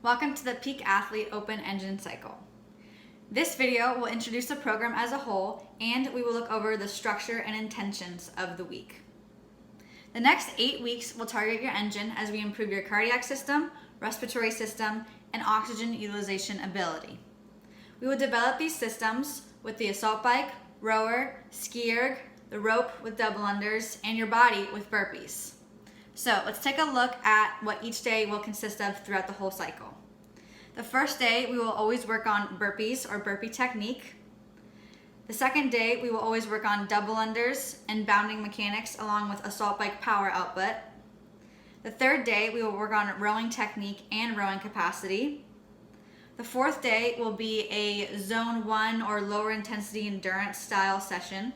Welcome to the Peak Athlete Open Engine Cycle. This video will introduce the program as a whole, and we will look over the structure and intentions of the week. The next 8 weeks will target your engine as we improve your cardiac system, respiratory system, and oxygen utilization ability. We will develop these systems with the assault bike, rower, ski erg, the rope with double unders, and your body with burpees. So let's take a look at what each day will consist of throughout the whole cycle. The first day, we will always work on burpees or burpee technique. The second day, we will always work on double unders and bounding mechanics along with assault bike power output. The third day, we will work on rowing technique and rowing capacity. The fourth day will be a zone 1 or lower intensity endurance style session.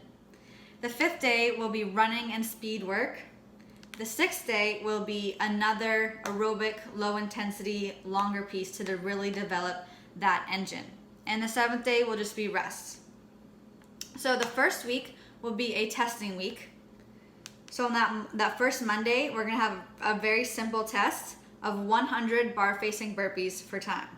The fifth day will be running and speed work. The sixth day will be another aerobic, low intensity, longer piece to really develop that engine. And the seventh day will just be rest. So the first week will be a testing week. So on that first Monday, we're gonna have a very simple test of 100 bar facing burpees for time.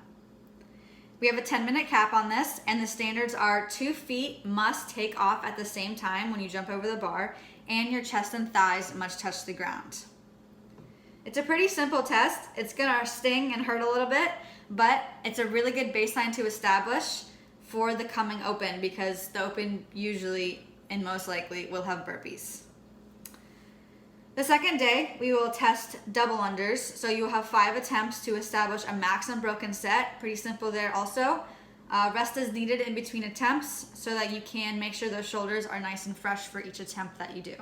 We have a 10-minute cap on this, and the standards are 2 feet must take off at the same time when you jump over the bar, and your chest and thighs must touch the ground. It's a pretty simple test. It's gonna sting and hurt a little bit, but it's a really good baseline to establish for the coming open, because the open usually and most likely will have burpees. The second day, we will test double unders. So you will have 5 attempts to establish a max unbroken set. Pretty simple there also. Rest is needed in between attempts so that you can make sure those shoulders are nice and fresh for each attempt that you do.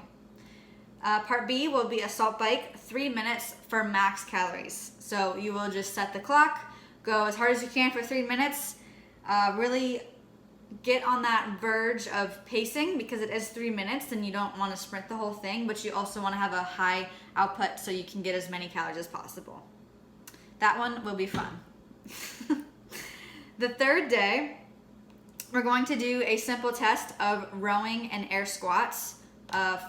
Part B will be assault bike, 3 minutes for max calories. So you will just set the clock, go as hard as you can for 3 minutes, really get on that verge of pacing because it is 3 minutes and you don't want to sprint the whole thing, but you also want to have a high output so you can get as many calories as possible. That one will be fun. The third day, we're going to do a simple test of rowing and air squats,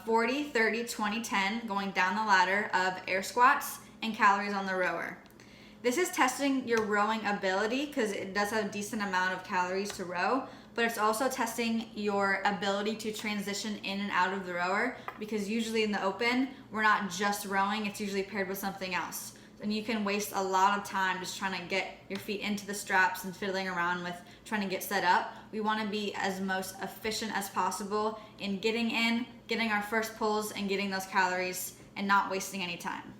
40, 30, 20, 10, going down the ladder of air squats and calories on the rower. This is testing your rowing ability because it does have a decent amount of calories to row, but it's also testing your ability to transition in and out of the rower, because usually in the open, we're not just rowing, it's usually paired with something else. And you can waste a lot of time just trying to get your feet into the straps and fiddling around with trying to get set up. We want to be as most efficient as possible in getting in, getting our first pulls, and getting those calories and not wasting any time.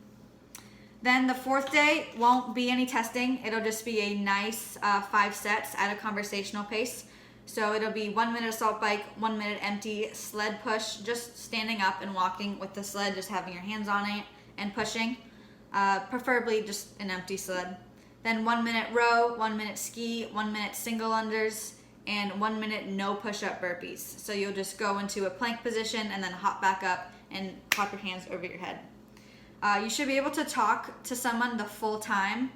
Then the fourth day won't be any testing. It'll just be a nice 5 sets at a conversational pace. So it'll be 1 minute assault bike, 1 minute empty sled push, just standing up and walking with the sled, just having your hands on it and pushing. Preferably just an empty sled. Then 1 minute row, 1 minute ski, 1 minute single unders, and 1 minute no push-up burpees. So you'll just go into a plank position and then hop back up and pop your hands over your head. You should be able to talk to someone the full time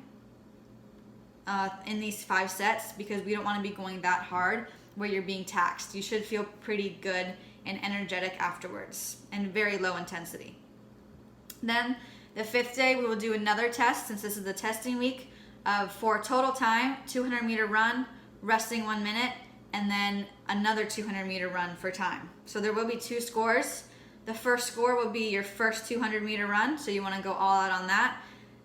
in these 5 sets, because we don't want to be going that hard where you're being taxed. You should feel pretty good and energetic afterwards, and very low intensity. Then the 5th day, we will do another test, since this is the testing week, for total time, 200 meter run, resting 1 minute, and then another 200 meter run for time. So there will be 2 scores. The first score will be your first 200 meter run, so you want to go all out on that.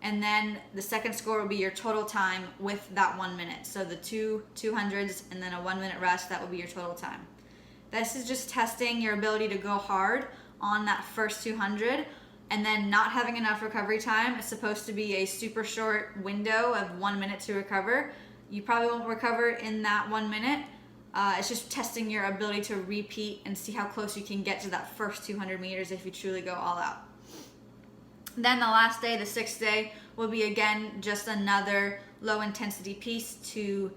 And then the second score will be your total time with that 1 minute. So the 2 200s and then a 1 minute rest, that will be your total time. This is just testing your ability to go hard on that first 200, and then not having enough recovery time. It's supposed to be a super short window of 1 minute to recover. You probably won't recover in that 1 minute. It's just testing your ability to repeat and see how close you can get to that first 200 meters if you truly go all out. Then the last day, the 6th day, will be again just another low intensity piece to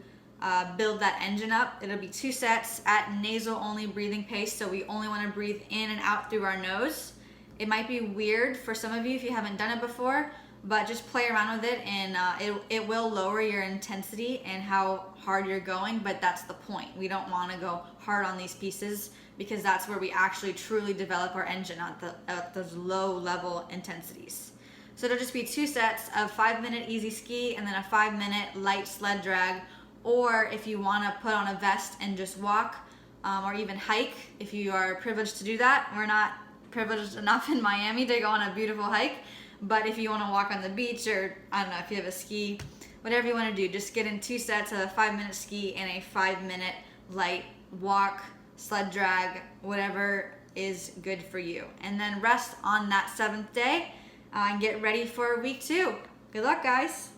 build that engine up. It'll be 2 sets at nasal only breathing pace, so we only want to breathe in and out through our nose. It might be weird for some of you if you haven't done it before, but just play around with it, and it will lower your intensity and how hard you're going, but that's the point. We don't want to go hard on these pieces, because that's where we actually truly develop our engine at those low level intensities. So it'll just be 2 sets of 5-minute easy ski and then a 5-minute light sled drag. Or if you want to put on a vest and just walk, or even hike, if you are privileged to do that. We're not privileged enough in Miami to go on a beautiful hike, but if you want to walk on the beach, or I don't know, if you have a ski, whatever you want to do, just get in 2 sets of a 5-minute ski and a 5-minute light walk, sled drag, whatever is good for you. And then rest on that 7th day and get ready for week 2. Good luck, guys.